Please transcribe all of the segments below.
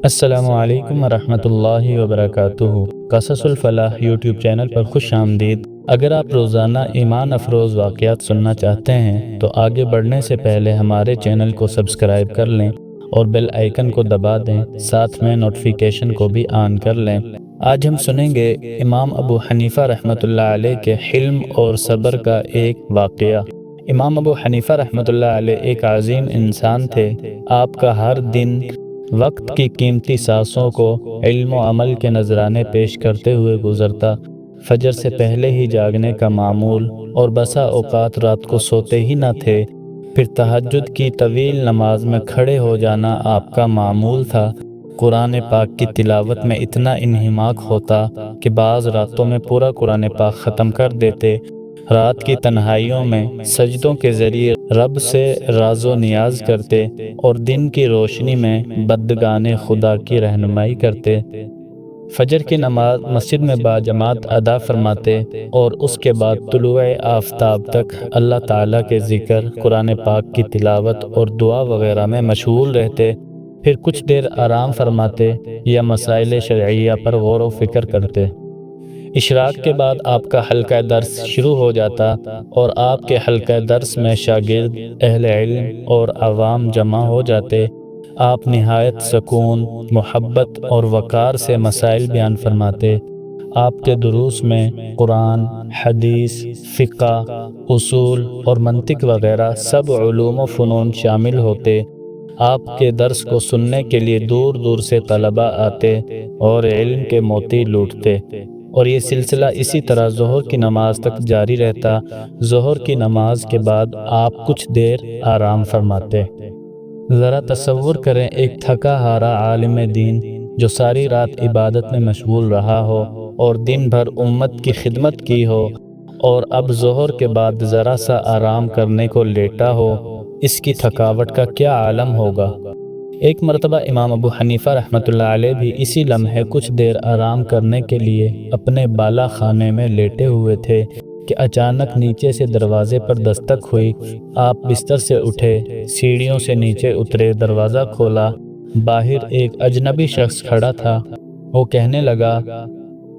السلام علیکم ورحمۃ اللہ وبرکاتہ۔ قصص الفلاح یوٹیوب چینل پر خوش آمدید۔ اگر آپ روزانہ ایمان افروز واقعات سننا چاہتے ہیں تو آگے بڑھنے سے پہلے ہمارے چینل کو سبسکرائب کر لیں اور بیل آئیکن کو دبا دیں، ساتھ میں نوٹیفیکیشن کو بھی آن کر لیں۔ آج ہم سنیں گے امام ابو حنیفہ رحمۃ اللہ علیہ کے حلم اور صبر کا ایک واقعہ۔ امام ابو حنیفہ رحمۃ اللہ علیہ ایک عظیم انسان تھے۔ آپ کا ہر دن وقت کی قیمتی سانسوں کو علم و عمل کے نذرانے پیش کرتے ہوئے گزرتا۔ فجر سے پہلے ہی جاگنے کا معمول، اور بسا اوقات رات کو سوتے ہی نہ تھے۔ پھر تہجد کی طویل نماز میں کھڑے ہو جانا آپ کا معمول تھا۔ قرآن پاک کی تلاوت میں اتنا انہماک ہوتا کہ بعض راتوں میں پورا قرآن پاک ختم کر دیتے۔ رات کی تنہائیوں میں سجدوں کے ذریعے رب سے راز و نیاز کرتے اور دن کی روشنی میں بندگان خدا کی رہنمائی کرتے۔ فجر کی نماز مسجد میں باجماعت ادا فرماتے اور اس کے بعد طلوع آفتاب تک اللہ تعالیٰ کے ذکر، قرآن پاک کی تلاوت اور دعا وغیرہ میں مشغول رہتے۔ پھر کچھ دیر آرام فرماتے یا مسائل شرعیہ پر غور و فکر کرتے۔ اشراق کے بعد آپ کا حلقہ درس شروع ہو جاتا اور آپ کے حلقہ درس میں شاگرد، اہل علم اور عوام جمع ہو جاتے۔ آپ نہایت سکون، محبت اور وقار سے مسائل بیان فرماتے۔ آپ کے دروس میں قرآن، حدیث، فقہ، اصول اور منطق وغیرہ سب علوم و فنون شامل ہوتے۔ آپ کے درس کو سننے کے لیے دور دور سے طلباء آتے اور علم کے موتی لوٹتے، اور یہ سلسلہ اسی طرح ظہر کی نماز تک جاری رہتا۔ ظہر کی نماز کے بعد آپ کچھ دیر آرام فرماتے۔ ذرا تصور کریں ایک تھکا ہارا عالم دین جو ساری رات عبادت میں مشغول رہا ہو اور دن بھر امت کی خدمت کی ہو، اور اب ظہر کے بعد ذرا سا آرام کرنے کو لیٹا ہو۔ اس کی تھکاوٹ کا کیا عالم ہوگا۔ ایک مرتبہ امام ابو حنیفہ رحمۃ اللہ علیہ بھی اسی لمحے کچھ دیر آرام کرنے کے لیے اپنے بالا خانے میں لیٹے ہوئے تھے کہ اچانک نیچے سے دروازے پر دستک ہوئی۔ آپ بستر سے اٹھے، سیڑھیوں سے نیچے اترے، دروازہ کھولا۔ باہر ایک اجنبی شخص کھڑا تھا۔ وہ کہنے لگا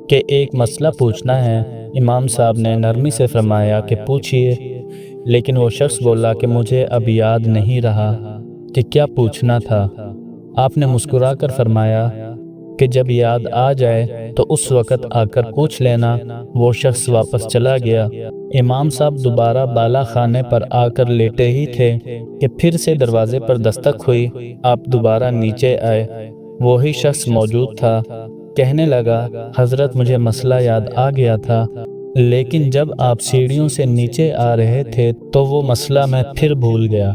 کہ ایک مسئلہ پوچھنا ہے۔ امام صاحب نے نرمی سے فرمایا کہ پوچھئے، لیکن وہ شخص بولا کہ مجھے اب یاد نہیں رہا کہ کیا پوچھنا تھا۔ آپ نے مسکرا کر فرمایا کہ جب یاد آ جائے تو اس وقت آ کر پوچھ لینا۔ وہ شخص واپس چلا گیا۔ امام صاحب دوبارہ بالا خانے پر آ کر لیٹے ہی تھے کہ پھر سے دروازے پر دستک ہوئی۔ آپ دوبارہ نیچے آئے۔ وہی شخص موجود تھا۔ کہنے لگا، حضرت مجھے مسئلہ یاد آ گیا تھا، لیکن جب آپ سیڑھیوں سے نیچے آ رہے تھے تو وہ مسئلہ میں پھر بھول گیا۔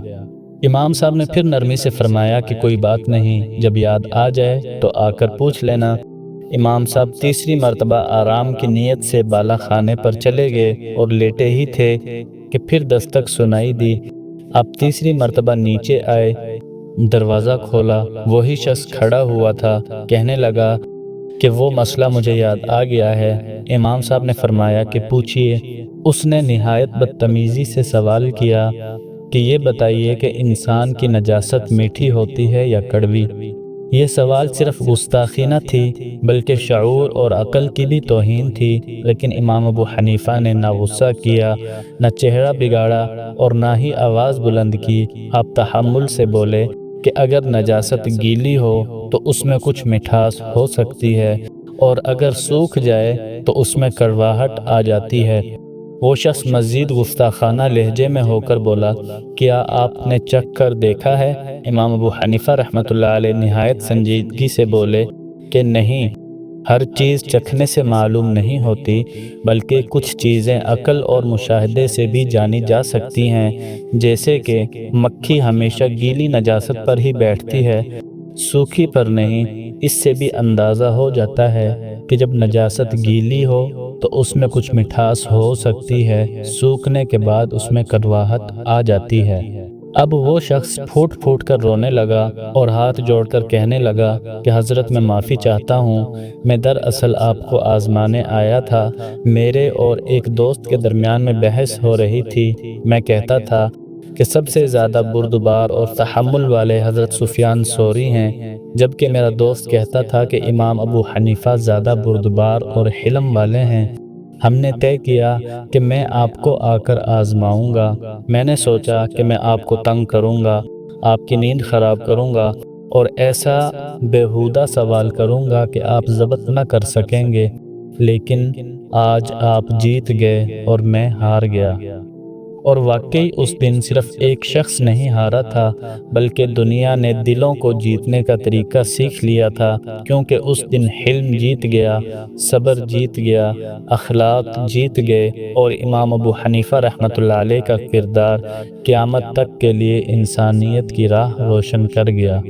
امام صاحب نے پھر نرمی سے فرمایا کہ کوئی بات نہیں، جب یاد آ جائے تو آ کر پوچھ لینا۔ امام صاحب تیسری مرتبہ آرام کی نیت سے بالا خانے پر چلے گئے اور لیٹے ہی تھے کہ پھر دستک سنائی دی۔ آپ تیسری مرتبہ نیچے آئے، دروازہ کھولا۔ وہی شخص کھڑا ہوا تھا۔ کہنے لگا کہ وہ مسئلہ مجھے یاد آ گیا ہے۔ امام صاحب نے فرمایا کہ پوچھئے۔ اس نے نہایت بدتمیزی سے سوال کیا کہ یہ بتائیے کہ انسان کی نجاست میٹھی ہوتی ہے یا کڑوی۔ یہ سوال صرف گستاخی نہ تھی بلکہ شعور اور عقل کی بھی توہین تھی، لیکن امام ابو حنیفہ نے نہ غصہ کیا، نہ چہرہ بگاڑا اور نہ ہی آواز بلند کی۔ آپ تحمل سے بولے کہ اگر نجاست گیلی ہو تو اس میں کچھ مٹھاس ہو سکتی ہے، اور اگر سوکھ جائے تو اس میں کڑواہٹ آ جاتی ہے۔ وہ شخص مزید گستاخانہ لہجے میں ہو کر بولا، کیا آپ نے چکھ کر دیکھا ہے؟ امام ابو حنیفہ رحمۃ اللہ علیہ نہایت سنجیدگی سے بولے کہ نہیں، ہر چیز چکھنے سے معلوم نہیں ہوتی، بلکہ کچھ چیزیں عقل اور مشاہدے سے بھی جانی جا سکتی ہیں، جیسے کہ مکھی ہمیشہ گیلی نجاست پر ہی بیٹھتی ہے، سوکھی پر نہیں۔ اس سے بھی اندازہ ہو جاتا ہے کہ جب نجاست گیلی ہو تو اس میں کچھ مٹھاس ہو سکتی ہے، سوکھنے کے بعد اس میں کڑواہٹ آ جاتی ہے۔ اب وہ شخص پھوٹ پھوٹ کر رونے لگا اور ہاتھ جوڑ کر کہنے لگا کہ حضرت میں معافی چاہتا ہوں، میں دراصل آپ کو آزمانے آیا تھا۔ میرے اور ایک دوست کے درمیان میں بحث ہو رہی تھی۔ میں کہتا تھا کہ سب سے زیادہ بردبار اور تحمل والے حضرت سفیان ثوری ہیں، جبکہ میرا دوست کہتا تھا کہ امام ابو حنیفہ زیادہ بردبار اور حلم والے ہیں۔ ہم نے طے کیا کہ میں آپ کو آ کر آزماؤں گا۔ میں نے سوچا کہ میں آپ کو تنگ کروں گا، آپ کی نیند خراب کروں گا اور ایسا بیہودہ سوال کروں گا کہ آپ ضبط نہ کر سکیں گے، لیکن آج آپ جیت گئے اور میں ہار گیا۔ اور واقعی اس دن صرف ایک شخص نہیں ہارا تھا، بلکہ دنیا نے دلوں کو جیتنے کا طریقہ سیکھ لیا تھا، کیونکہ اس دن حلم جیت گیا، صبر جیت گیا، اخلاق جیت گئے اور امام ابو حنیفہ رحمۃ اللہ علیہ کا کردار قیامت تک کے لیے انسانیت کی راہ روشن کر گیا۔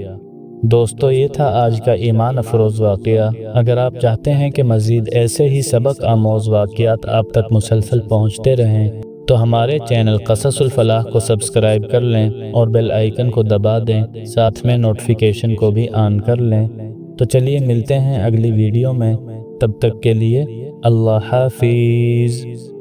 دوستو، یہ تھا آج کا ایمان افروز واقعہ۔ اگر آپ چاہتے ہیں کہ مزید ایسے ہی سبق آموز واقعات آپ تک مسلسل پہنچتے رہیں تو ہمارے چینل قصص الفلاح کو سبسکرائب کر لیں اور بیل آئیکن کو دبا دیں، ساتھ میں نوٹیفیکیشن کو بھی آن کر لیں۔ تو چلیے ملتے ہیں اگلی ویڈیو میں، تب تک کے لیے اللہ حافظ۔